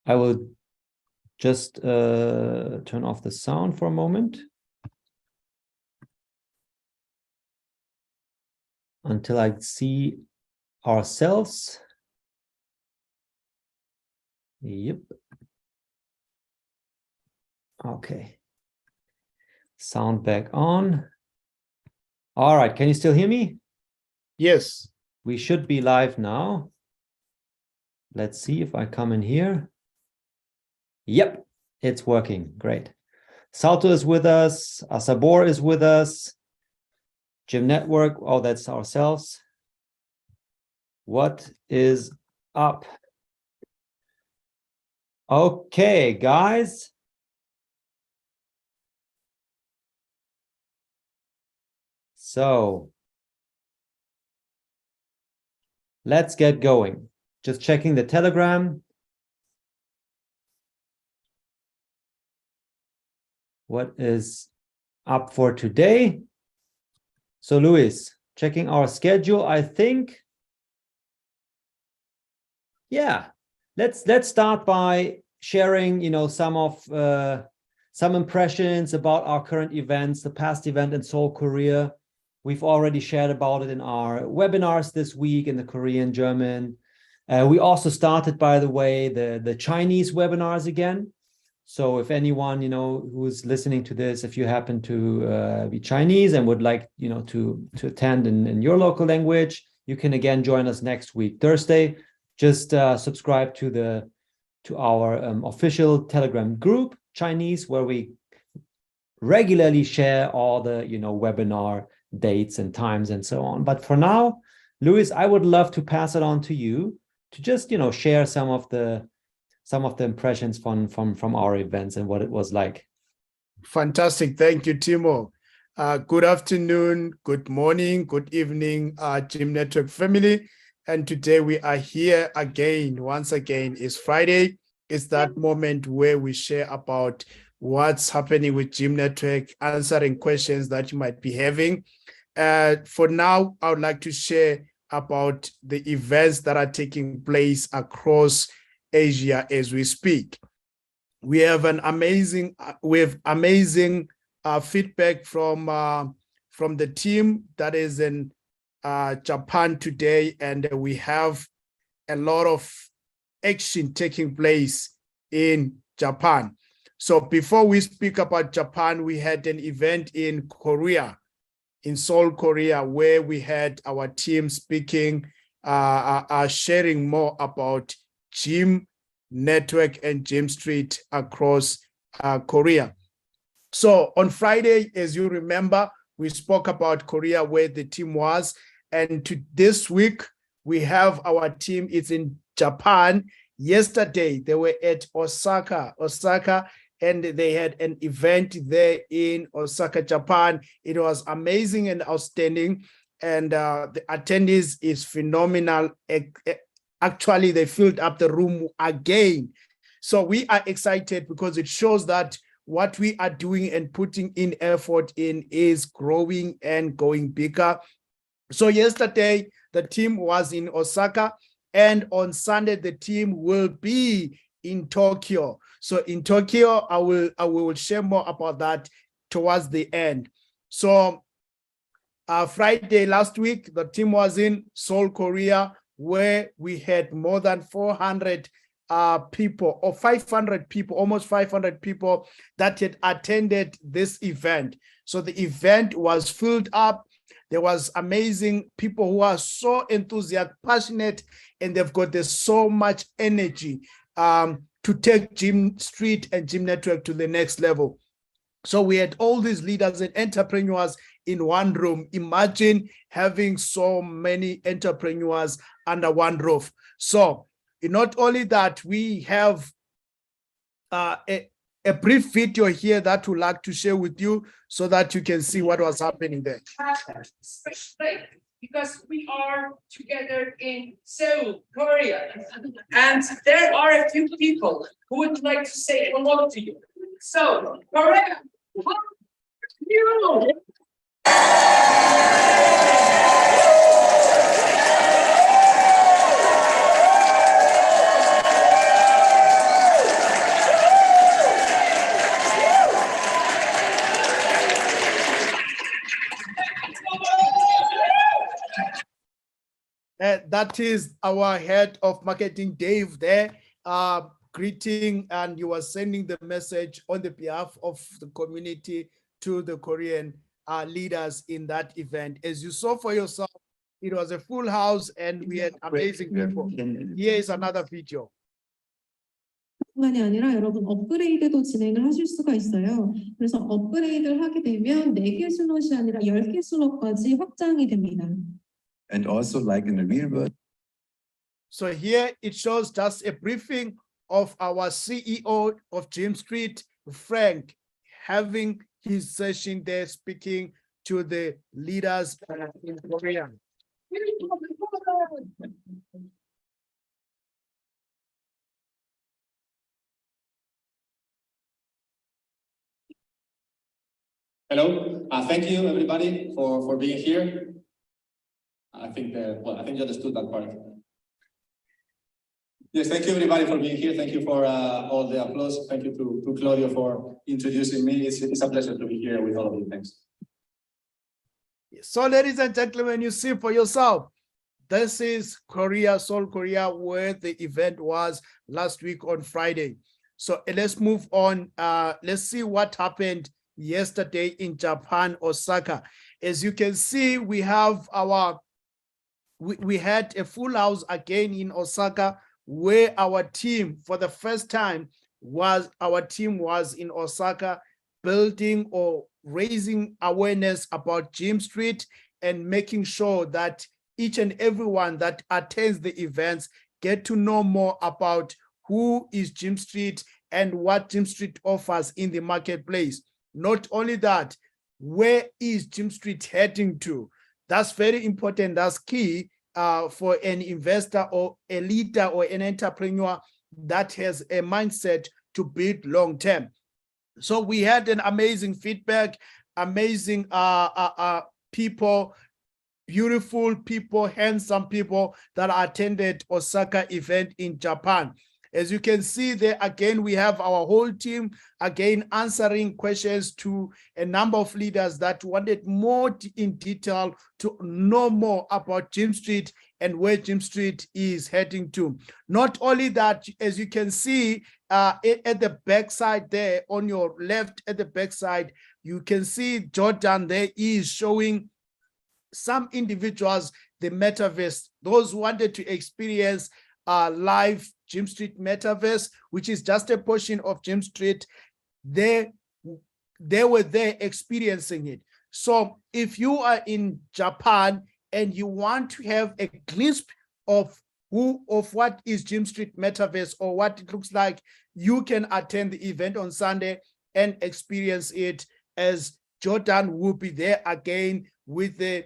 I will just turn off the sound for a moment until I see ourselves. Yep. Okay. Sound back on. All right. Can you still hear me? Yes. We should be live now. Let's see if I come in here. Yep, it's working. Great. Salto is with us. Asabor is with us. Gym Network. Oh, that's ourselves. What is up? Okay, guys. So let's get going. Just checking the Telegram. What is up for today? So Luis, checking our schedule, I think. Yeah, let's start by sharing, some impressions about our current events, the past event in Seoul, Korea. We've already shared about it in our webinars this week in the Korean, German. We also started, by the way, the Chinese webinars again. So if anyone, who's listening to this, if you happen to be Chinese and would like, to attend in your local language, you can again join us next week, Thursday. Just subscribe to our official Telegram group, Chinese, where we regularly share all the, webinar dates and times and so on. But for now, Luis, I would love to pass it on to you to just, share some of the impressions from our events and what it was like. Fantastic. Thank you, Timo. Good afternoon, good morning, good evening, Gym Network family. And today we are here again. Once again, it's Friday. It's that moment where we share about what's happening with Gym Network, answering questions that you might be having. For now, I would like to share about the events that are taking place across Asia as we speak. We have amazing feedback from the team that is in Japan today, and we have a lot of action taking place in Japan. So before we speak about Japan, we had an event in Korea, in Seoul, Korea, where we had our team speaking, sharing more about Gym Network and Gym Street across Korea. So on Friday, as you remember, we spoke about Korea, where the team was. And this week, we have our team. It's in Japan. Yesterday, they were at Osaka, and they had an event there in Osaka, Japan. It was amazing and outstanding. And the attendees is phenomenal. Actually, they filled up the room again. So we are excited because it shows that what we are doing and putting in effort in is growing and going bigger. So yesterday, the team was in Osaka, and on Sunday, the team will be in Tokyo. So in Tokyo, I will share more about that towards the end. So Friday last week, the team was in Seoul, Korea, where we had more than 400 people, or 500 people, almost 500 people that had attended this event. So the event was filled up. There was amazing people who are so enthusiastic, passionate, and they've got so much energy to take Gym Street and Gym Network to the next level. So we had all these leaders and entrepreneurs in one room. Imagine having so many entrepreneurs under one roof. So not only that, we have a brief video here that we'd like to share with you so that you can see what was happening there. Because we are together in Seoul, Korea, and there are a few people who would like to say hello to you. So, Korea, how are you? that is our head of marketing, Dave, there, greeting, and you are sending the message on the behalf of the community to the Korean leaders in that event. As you saw for yourself, it was a full house and we had amazing people. Here is another video. 뿐만이 아니라 여러분 업그레이드도 진행을 하실 수가 있어요. 그래서 업그레이드를 하게 되면 4개 슬롯이 아니라 10개 슬롯까지 확장이 됩니다. And also, like in the real world. So here it shows just a briefing of our CEO of Jim Street, Frank, having his session there, speaking to the leaders in Korea. Hello, thank you everybody for being here. I think you understood that part. Yes, thank you everybody for being here. Thank you for all the applause. Thank you to Claudio for introducing me. It's a pleasure to be here with all of you. Thanks. So ladies and gentlemen, you see for yourself, this is Korea, Seoul, Korea, where the event was last week on Friday. So let's move on. Let's see what happened yesterday in Japan, Osaka. As you can see, we have we had a full house again in Osaka, where our team, for the first time, was in Osaka, building or raising awareness about Jim Street and making sure that each and everyone that attends the events get to know more about who is Jim Street and what Jim Street offers in the marketplace. Not only that, where is Jim Street heading to? That's very important. That's key for an investor or a leader or an entrepreneur that has a mindset to build long term. So we had an amazing feedback, amazing people, beautiful people, handsome people that attended Osaka event in Japan. As you can see there, again, we have our whole team, again, answering questions to a number of leaders that wanted more in detail to know more about Jim Street and where Jim Street is heading to. Not only that, as you can see at the backside there, on your left at the backside, you can see Jordan there is showing some individuals the metaverse, those who wanted to experience live Jim Street metaverse, which is just a portion of Jim Street. They were there experiencing it. So if you are in Japan and you want to have a glimpse of what is Jim Street metaverse or what it looks like, you can attend the event on Sunday and experience it, as Jordan will be there again with the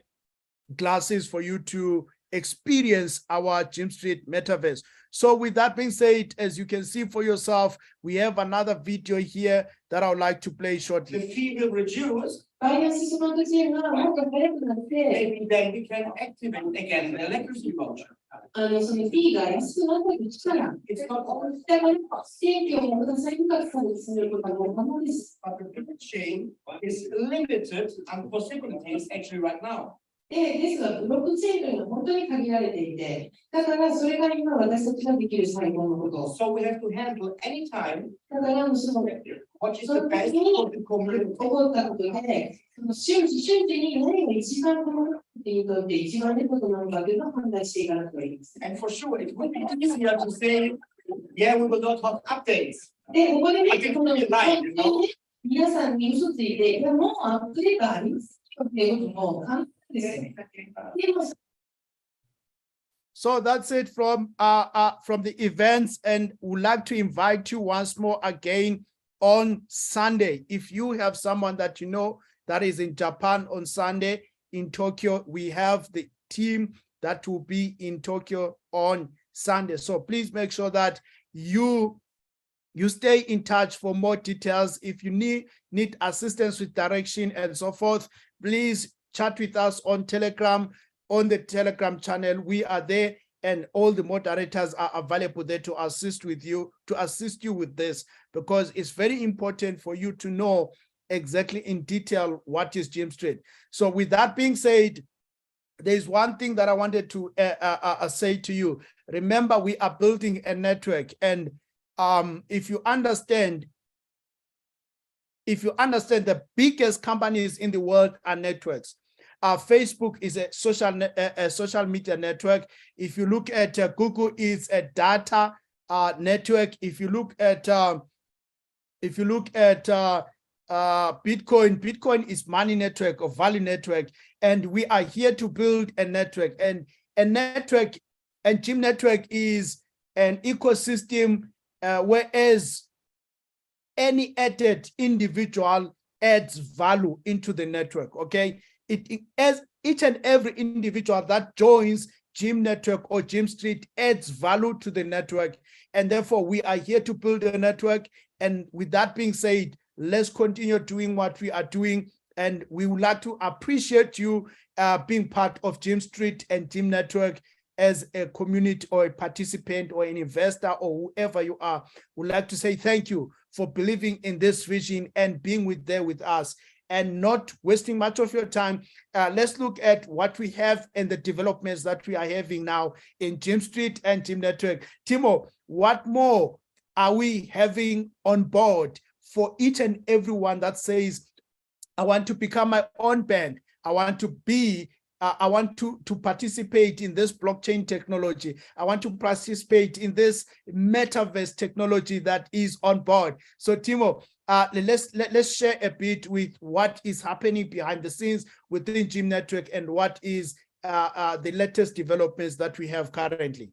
glasses for you to experience our Jim Street metaverse. So with that being said, as you can see for yourself, we have another video here that I would like to play shortly. The fee will reduce, maybe then we can activate again the electricity voucher. It's not always but the chain is limited and possibilities actually right now. ですが、ブロックチェーンというのは本当に限られていて、だからそれが今私たちができる最高のこと。So we have to handle any time. だからその What is the best for the community? 起こったことで、瞬時に何が一番このっていうとって一番いいことなのかというのを判断していかなくてはいけません。And for sure, it would be easier to say, yeah, we will not have updates. で、ここでね、 I can tell you lie, you know? 皆さんに嘘ついて、いやもうアップデートありますよっていうことも簡単ですよね。でも So that's it from the events, and would like to invite you once more again on Sunday. If you have someone that you know that is in Japan on Sunday, in Tokyo, we have the team that will be in Tokyo on Sunday. So please make sure that you stay in touch for more details. If you need assistance with direction and so forth, please chat with us on Telegram. On the Telegram channel, we are there, and all the moderators are available there to assist you with this, because it's very important for you to know exactly in detail what is Jim Street. So with that being said, there's one thing that I wanted to say to you. Remember, we are building a network, and if you understand the biggest companies in the world are networks. Facebook is a social media network. If you look at Google, it's a data network. If you look at Bitcoin is money network or value network, and we are here to build a network. And a network, and Gym Network is an ecosystem, whereas any added individual adds value into the network. Okay, as each and every individual that joins Gym Network or Gym Street adds value to the network, and therefore we are here to build a network. And with that being said, let's continue doing what we are doing, and we would like to appreciate you being part of Gym Street and Gym Network as a community or a participant or an investor or whoever you are. We'd like to say thank you for believing in this vision and being there with us and not wasting much of your time. Let's look at what we have and the developments that we are having now in Gym Street and Gym Network. Timo, what more are we having on board for each and everyone that says, I want to become my own bank, I want to participate in this blockchain technology, I want to participate in this metaverse technology that is on board. So Timo, let's share a bit with what is happening behind the scenes within Gym Network and what is the latest developments that we have currently.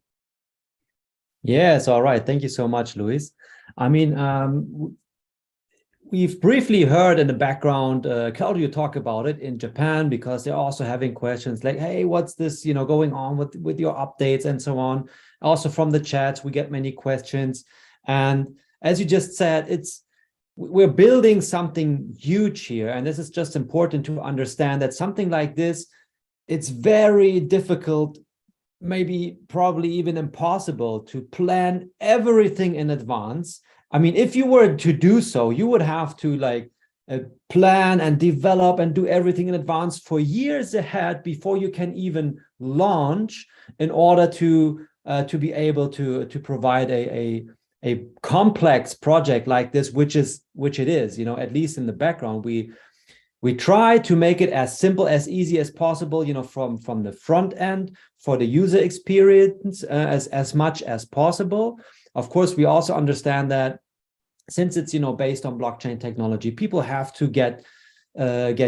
Yes, all right. Thank you so much, Luis. I mean, we've briefly heard in the background Claudio talk about it in Japan, because they're also having questions like, hey, what's this, going on with your updates and so on. Also from the chats, we get many questions. And as you just said, we're building something huge here. And this is just important to understand that something like this, it's very difficult, maybe probably even impossible to plan everything in advance. I mean, if you were to do so, you would have to plan and develop and do everything in advance for years ahead before you can even launch, in order to be able to provide a complex project like this, which it is. At least in the background, we try to make it as simple, as easy as possible, from the front end for the user experience, as much as possible. Of course, we also understand that since it's based on blockchain technology, people have to get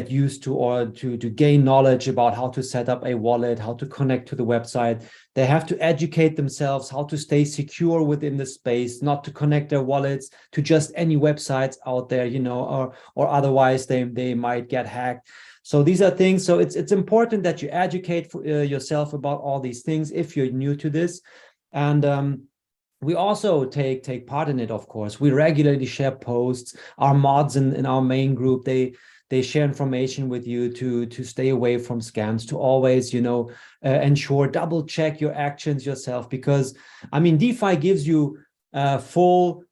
used to, or to gain knowledge about how to set up a wallet, how to connect to the website. They have to educate themselves how to stay secure within the space, not to connect their wallets to just any websites out there, or otherwise they might get hacked. So these are things. So it's important that you educate yourself about all these things if you're new to this. And we also take part in it, of course. We regularly share posts. Our mods in our main group, they share information with you to stay away from scams, to always, ensure, double check your actions yourself. Because, I mean, DeFi gives you full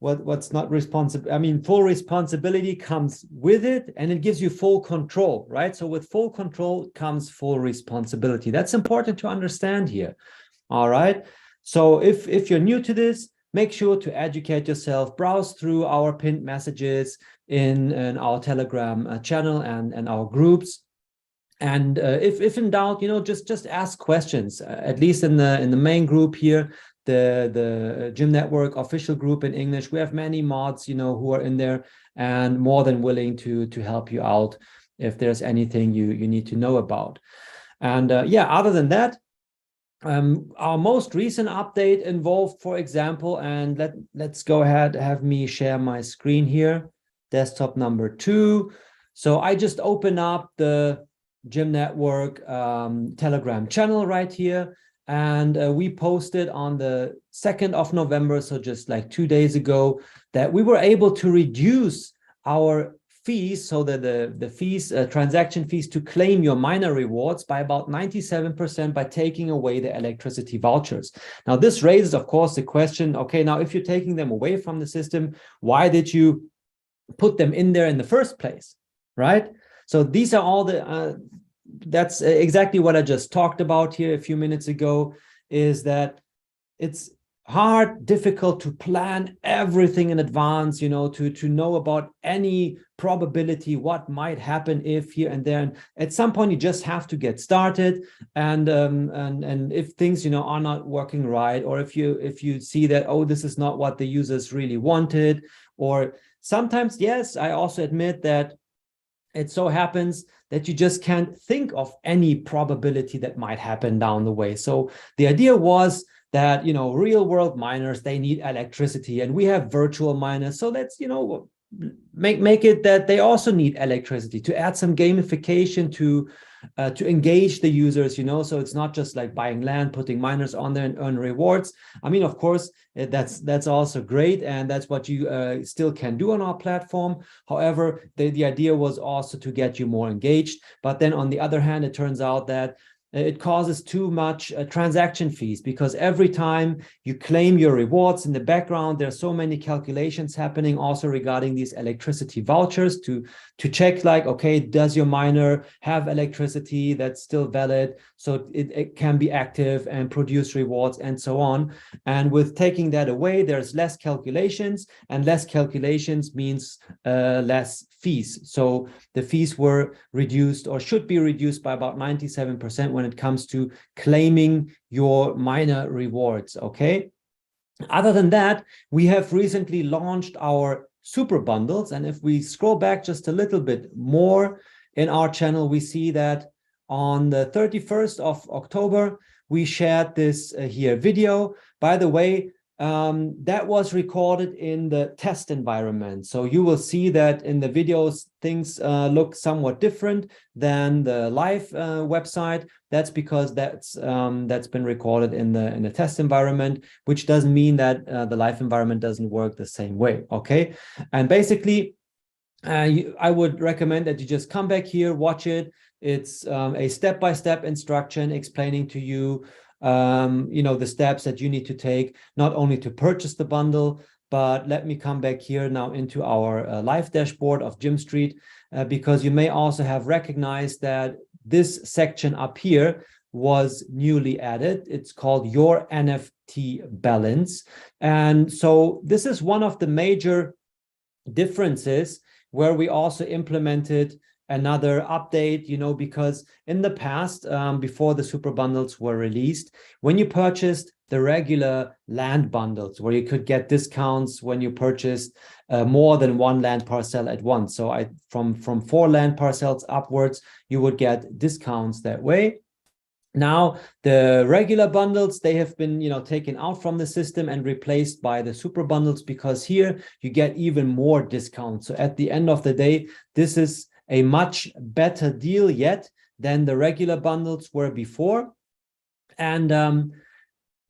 responsibility comes with it, and it gives you full control, right? So with full control comes full responsibility. That's important to understand here. All right. So if you're new to this, make sure to educate yourself, browse through our pinned messages in our Telegram channel and our groups. And if in doubt, just ask questions, at least in the main group here, the Gym Network official group in English. We have many mods, who are in there and more than willing to help you out if there's anything you need to know about. And other than that, our most recent update involved, for example, and let's go ahead, have me share my screen here, desktop number 2. So I just open up the Gym Network Telegram channel right here, and we posted on the 2nd of November, so just like 2 days ago, that we were able to reduce our fees, so that the fees, transaction fees to claim your miner rewards, by about 97% by taking away the electricity vouchers. Now, this raises, of course, the question, okay, now if you're taking them away from the system, why did you put them in there in the first place, right? So these are all the that's exactly what I just talked about here a few minutes ago, is that it's hard, difficult to plan everything in advance, to know about any probability, what might happen if here and there. And at some point, you just have to get started. And if things, are not working right, or if you see that, oh, this is not what the users really wanted, or sometimes, yes, I also admit that it so happens that you just can't think of any probability that might happen down the way. So the idea was that, real world miners, they need electricity, and we have virtual miners. So let's, make it that they also need electricity, to add some gamification to engage the users, so it's not just like buying land, putting miners on there and earn rewards. I mean, of course, that's also great, and that's what you still can do on our platform. However, the idea was also to get you more engaged. But then on the other hand, it turns out that it causes too much transaction fees, because every time you claim your rewards, in the background, there's so many calculations happening also regarding these electricity vouchers to check, like, okay, does your miner have electricity that's still valid, so it can be active and produce rewards and so on. And with taking that away, there's less calculations, and less calculations means less fees. So the fees were reduced, or should be reduced, by about 97% when it comes to claiming your miner rewards. Okay. Other than that, we have recently launched our super bundles. And if we scroll back just a little bit more in our channel, we see that on the 31st of October, we shared this here video. By the way, that was recorded in the test environment. So you will see that in the videos, things look somewhat different than the live website. That's because that's been recorded in the test environment, which doesn't mean that the live environment doesn't work the same way. Okay. And basically, I would recommend that you just come back here, watch it. It's a step-by-step instruction explaining to you the steps that you need to take, not only to purchase the bundle. But let me come back here now into our live dashboard of Gym Street, because you may also have recognized that this section up here was newly added. It's called Your NFT Balance. And so this is one of the major differences where we also implemented another update, because in the past, before the super bundles were released, when you purchased the regular land bundles, where you could get discounts when you purchased more than one land parcel at once. So from 4 land parcels upwards, you would get discounts that way. Now, the regular bundles, they have been, taken out from the system and replaced by the super bundles, because here you get even more discounts. So at the end of the day, this is a much better deal yet than the regular bundles were before. And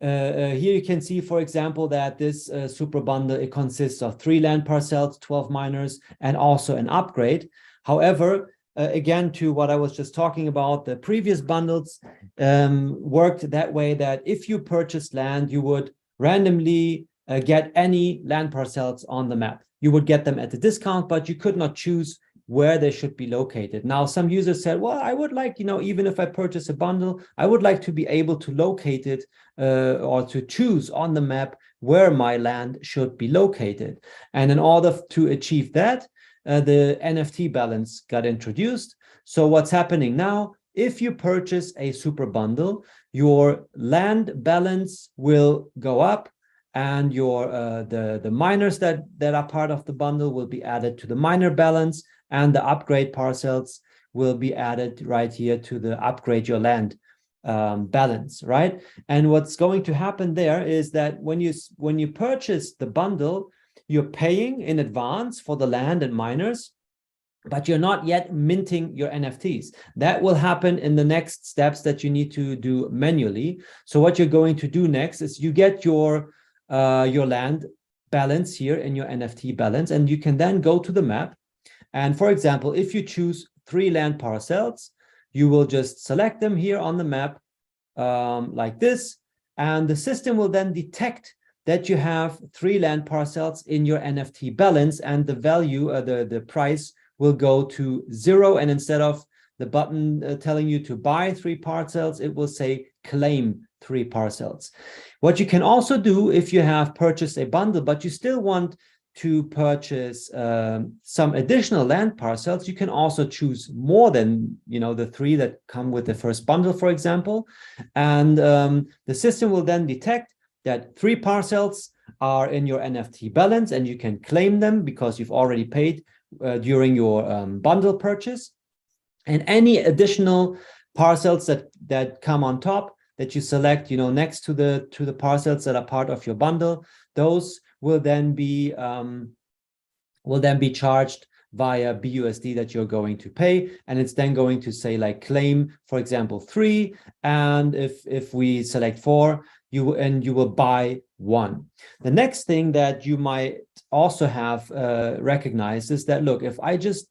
here you can see, for example, that this super bundle, it consists of 3 land parcels, 12 miners, and also an upgrade. However, again, to what I was just talking about, the previous bundles worked that way that if you purchased land, you would randomly get any land parcels on the map. You would get them at a discount, but you could not choose where they should be located. Now, some users said, well, I would like, even if I purchase a bundle, I would like to be able to locate it or to choose on the map where my land should be located. And in order to achieve that, the NFT balance got introduced. So what's happening now, if you purchase a super bundle, your land balance will go up, and your the miners that are part of the bundle will be added to the miner balance, and the upgrade parcels will be added right here to the upgrade your land balance, right? And what's going to happen there is that when you purchase the bundle, you're paying in advance for the land and miners, but you're not yet minting your NFTs. That will happen in the next steps that you need to do manually. So what you're going to do next is you get your land balance here in your NFT balance, and you can then go to the map. And for example, if you choose 3 land parcels, you will just select them here on the map like this, and the system will then detect that you have 3 land parcels in your NFT balance, and the value, the price will go to 0. And instead of the button telling you to buy 3 parcels, it will say claim 3 parcels. What you can also do if you have purchased a bundle, but you still want to purchase some additional land parcels, you can also choose more than, the 3 that come with the first bundle, for example. And the system will then detect that 3 parcels are in your NFT balance and you can claim them because you've already paid during your bundle purchase. And any additional parcels that come on top that you select, next to the parcels that are part of your bundle, those will then be charged via BUSD that you're going to pay, and it's then going to say like claim, for example, 3, and if we select 4, you will buy 1. The next thing that you might also have recognized is that, look, if I just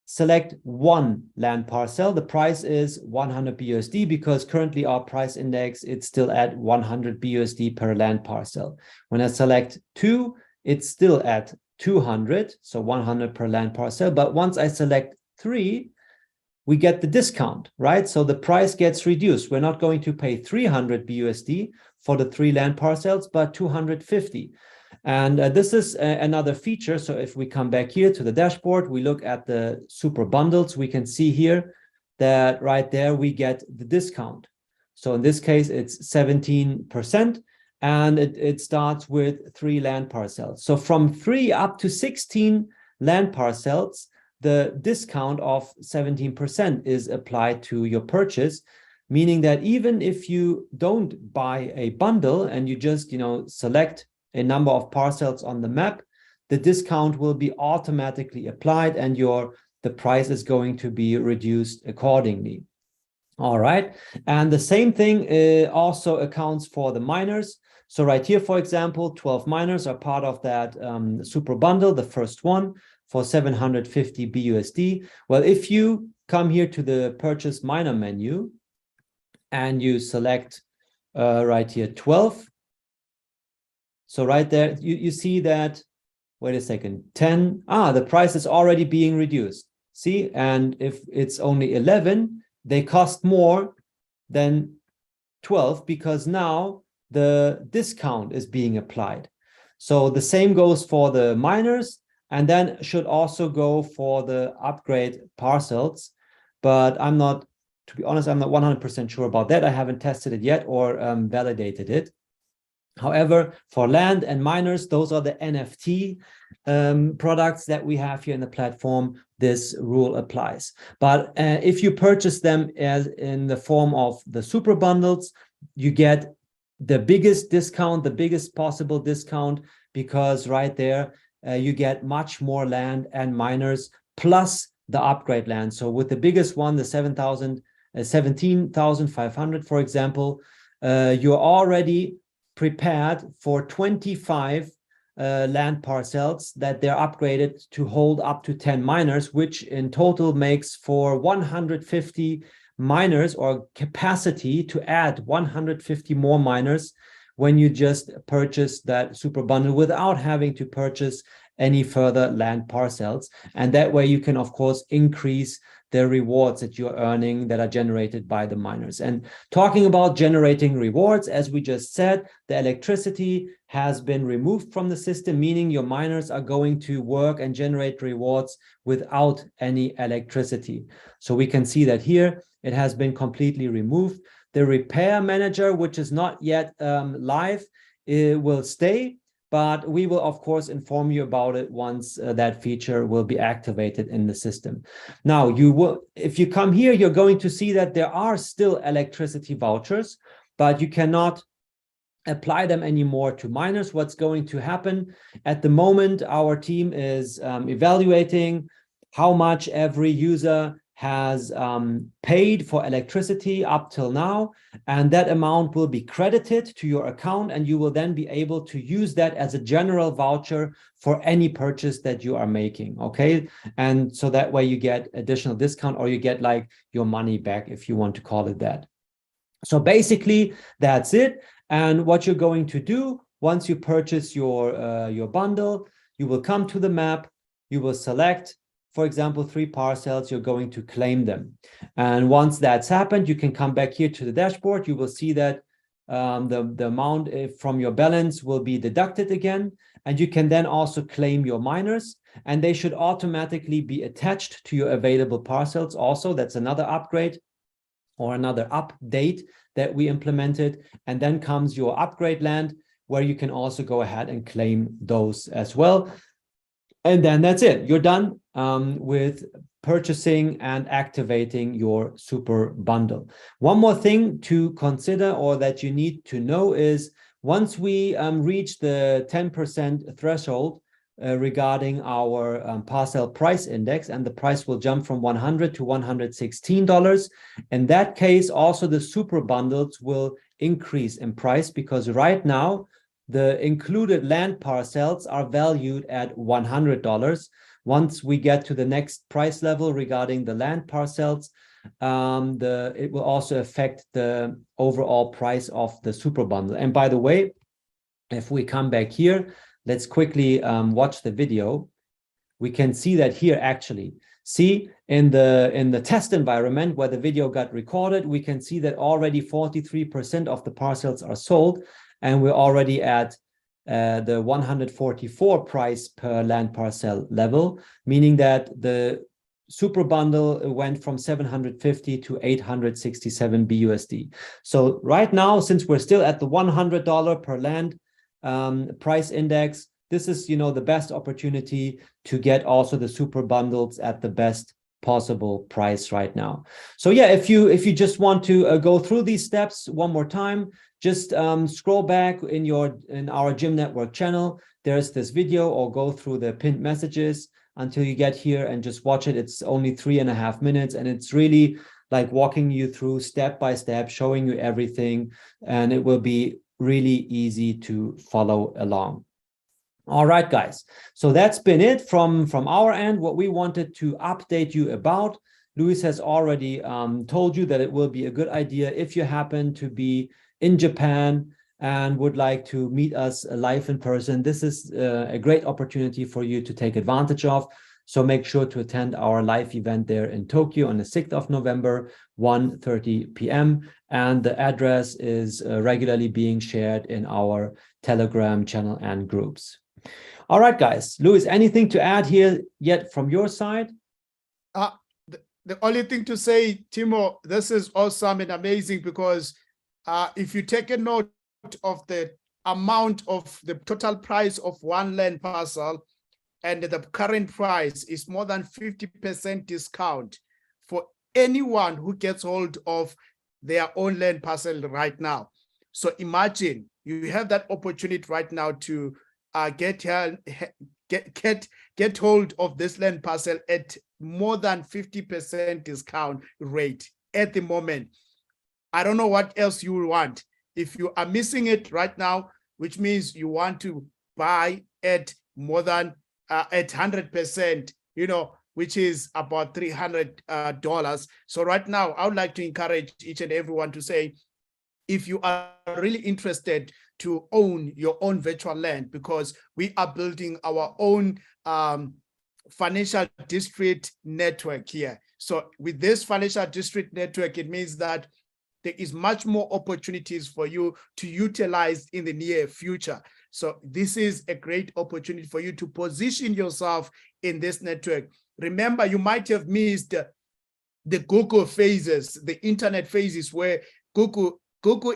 select 1 land parcel, the price is 100 BUSD because currently our price index, it's still at 100 BUSD per land parcel. When I select 2, it's still at 200, so 100 per land parcel. But once I select 3, we get the discount, right? So the price gets reduced. We're not going to pay 300 BUSD for the 3 land parcels, but 250. And this is another feature. So if we come back here to the dashboard, we look at the super bundles, we can see here that right there we get the discount. So in this case, it's 17%, and it starts with 3 land parcels. So from 3 up to 16 land parcels, the discount of 17% is applied to your purchase, meaning that even if you don't buy a bundle and you just, select a number of parcels on the map, the discount will be automatically applied and the price is going to be reduced accordingly. All right. And the same thing also accounts for the miners. So right here, for example, 12 miners are part of that super bundle, the first one for 750 BUSD. Well, if you come here to the purchase miner menu and you select right here 12, so right there, you see that, wait a second, 10, the price is already being reduced. See, and if it's only 11, they cost more than 12 because now the discount is being applied. So the same goes for the miners, and then should also go for the upgrade parcels. But to be honest, I'm not 100% sure about that. I haven't tested it yet or validated it. However, for land and miners, those are the NFT products that we have here in the platform. This rule applies. But if you purchase them as in the form of the super bundles, you get the biggest discount, the biggest possible discount, because right there you get much more land and miners plus the upgrade land. So with the biggest one, the 17,500, for example, you're already prepared for 25 land parcels that they're upgraded to hold up to 10 miners, which in total makes for 150 miners, or capacity to add 150 more miners when you just purchase that super bundle without having to purchase any further land parcels. And that way you can, of course, increase the rewards that you're earning that are generated by the miners. And talking about generating rewards, as we just said, the electricity has been removed from the system, meaning your miners are going to work and generate rewards without any electricity. So we can see that here it has been completely removed. The repair manager, which is not yet live, it will stay, but we will, of course, inform you about it once that feature will be activated in the system. Now, if you come here, you're going to see that there are still electricity vouchers, but you cannot apply them anymore to miners. What's going to happen at the moment, our team is evaluating how much every user has paid for electricity up till now, and that amount will be credited to your account, and you will then be able to use that as a general voucher for any purchase that you are making, okay? And so that way you get additional discount, or you get like your money back, if you want to call it that. So basically that's it. And what you're going to do once you purchase your bundle, you will come to the map, you will select, for example, 3 parcels, you're going to claim them. And once that's happened, you can come back here to the dashboard. You will see that the amount from your balance will be deducted again. And you can then also claim your miners, and they should automatically be attached to your available parcels also. That's another upgrade or another update that we implemented. And then comes your upgrade land, where you can also go ahead and claim those as well. And then that's it. You're done with purchasing and activating your super bundle. One more thing to consider, or that you need to know, is once we reach the 10% threshold regarding our parcel price index, and the price will jump from $100 to $116. In that case, also the super bundles will increase in price, because right now the included land parcels are valued at $100. Once we get to the next price level regarding the land parcels, it will also affect the overall price of the super bundle. And by the way, if we come back here, let's quickly watch the video. We can see that here actually. See, in the test environment where the video got recorded, we can see that already 43% of the parcels are sold, and we're already at the 144 price per land parcel level, meaning that the super bundle went from 750 to 867 BUSD. So right now, since we're still at the $100 per land price index, this is, the best opportunity to get also the super bundles at the best possible price right now. So yeah, if you just want to go through these steps one more time, just scroll back in our Gym Network channel. There's this video, or go through the pinned messages until you get here and just watch it. It's only 3.5 minutes, and it's really like walking you through step by step, showing you everything, and it will be really easy to follow along. All right, guys. So that's been it from our end, what we wanted to update you about. Luis has already told you that it will be a good idea if you happen to be in Japan and would like to meet us live in person. This is a great opportunity for you to take advantage of. So make sure to attend our live event there in Tokyo on the 6th of November, 1:30 p.m. And the address is regularly being shared in our Telegram channel and groups. All right, guys. Luis, anything to add here yet from your side? The only thing to say, Timo, this is awesome and amazing, because if you take a note of the amount of the total price of one land parcel, and the current price is more than 50% discount for anyone who gets hold of their own land parcel right now. So imagine you have that opportunity right now to get hold of this land parcel at more than 50% discount rate at the moment. I don't know what else you will want. If you are missing it right now, which means you want to buy at more than at 100%, which is about $300. So right now, I would like to encourage each and everyone to say, if you are really interested to own your own virtual land, because we are building our own financial district network here. So with this financial district network, it means that there is much more opportunities for you to utilize in the near future. So this is a great opportunity for you to position yourself in this network. Remember, you might have missed the Google phases, the internet phases, where Google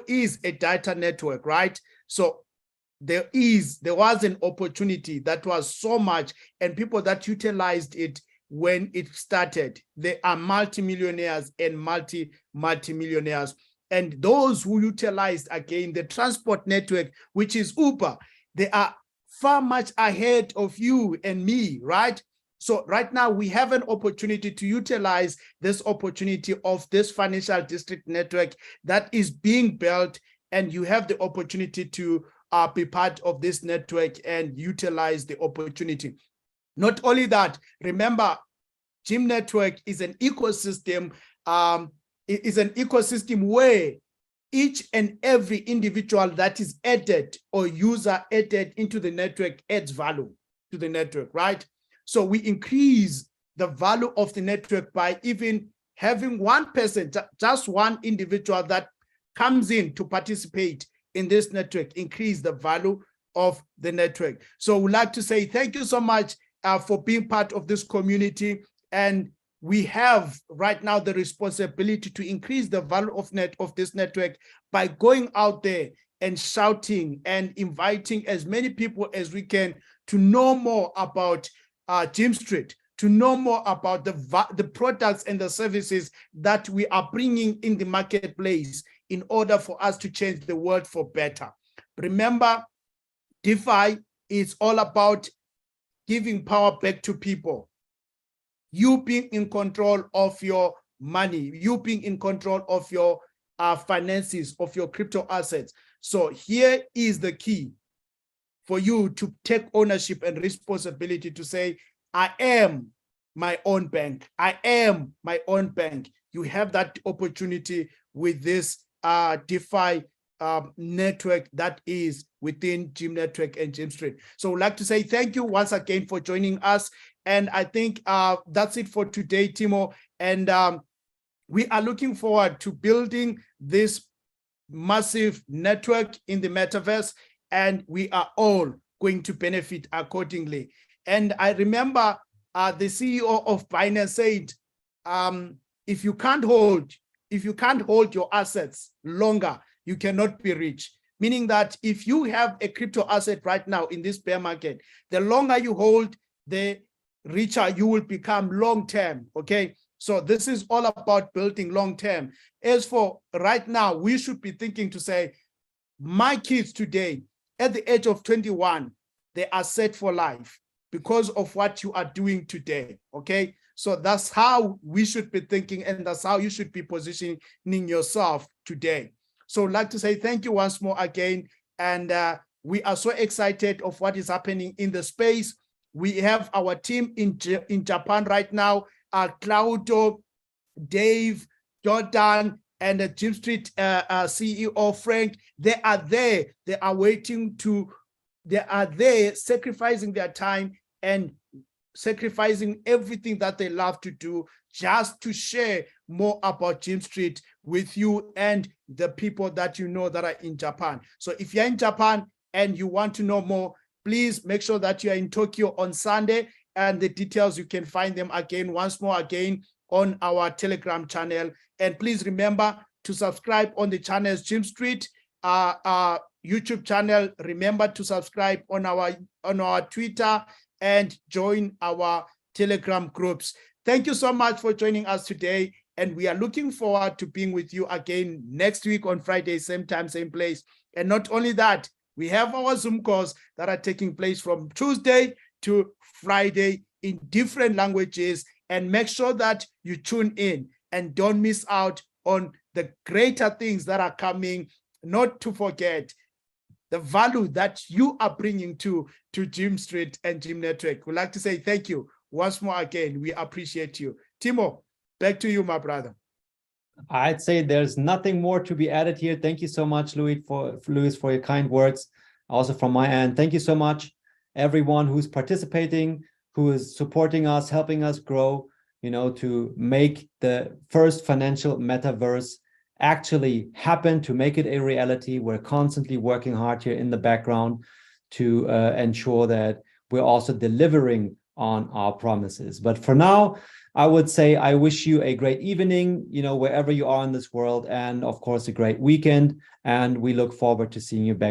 is a data network, right? So there was an opportunity that was so much, and people that utilized it when it started, they are multimillionaires and multi-millionaires. And those who utilized, again, the transport network, which is Uber, they are far much ahead of you and me, right? So right now we have an opportunity to utilize this opportunity of this financial district network that is being built, and you have the opportunity to be part of this network and utilize the opportunity. Not only that, remember, Gym Network is an ecosystem. It is an ecosystem where each and every individual that is added or user added into the network adds value to the network, right? So we increase the value of the network by even having one person, just one individual that comes in to participate in this network, increase the value of the network. So we'd like to say thank you so much for being part of this community. And we have right now the responsibility to increase the value of this network by going out there and shouting and inviting as many people as we can to know more about Jim Street, to know more about the products and the services that we are bringing in the marketplace in order for us to change the world for better. Remember, DeFi is all about giving power back to people. You being in control of your money, you being in control of your finances, of your crypto assets. So here is the key for you to take ownership and responsibility to say, I am my own bank. I am my own bank. You have that opportunity with this DeFi network that is within Jim Network and Jim Street. So I'd like to say thank you once again for joining us. And I think that's it for today, Timo. And we are looking forward to building this massive network in the metaverse, and we are all going to benefit accordingly. And I remember the CEO of Binance said, if you can't hold your assets longer, you cannot be rich. Meaning that if you have a crypto asset right now in this bear market, the longer you hold, the richer you will become long term. Okay, so this is all about building long term. As for right now, we should be thinking to say, my kids today at the age of 21, they are set for life because of what you are doing today. Okay, so that's how we should be thinking, and that's how you should be positioning yourself today. So I'd like to say thank you once more again. And we are so excited of what is happening in the space. We have our team in Japan right now, Claudio, Dave, Jordan, and the Jim Street CEO, Frank. They are there. They are they are there sacrificing their time and sacrificing everything that they love to do just to share more about Jim Street with you and the people that you know that are in Japan. So if you're in Japan and you want to know more, please make sure that you are in Tokyo on Sunday, and the details, you can find them again, once more again, on our Telegram channel. And please remember to subscribe on the channels Jim Street YouTube channel. Remember to subscribe on our Twitter and join our Telegram groups. Thank you so much for joining us today. And we are looking forward to being with you again next week on Friday, same time, same place. And not only that, we have our Zoom calls that are taking place from Tuesday to Friday in different languages. And make sure that you tune in and don't miss out on the greater things that are coming. Not to forget the value that you are bringing to Jim Street and Jim Network. We'd like to say thank you once more again. We appreciate you. Timo, back to you, my brother. I'd say there's nothing more to be added here. Thank you so much, Louis, for your kind words. Also from my end, thank you so much, everyone who's participating, who is supporting us, helping us grow, to make the first financial metaverse actually happen, to make it a reality. We're constantly working hard here in the background to ensure that we're also delivering on our promises. But for now, I would say I wish you a great evening, wherever you are in this world, and of course, a great weekend. And we look forward to seeing you back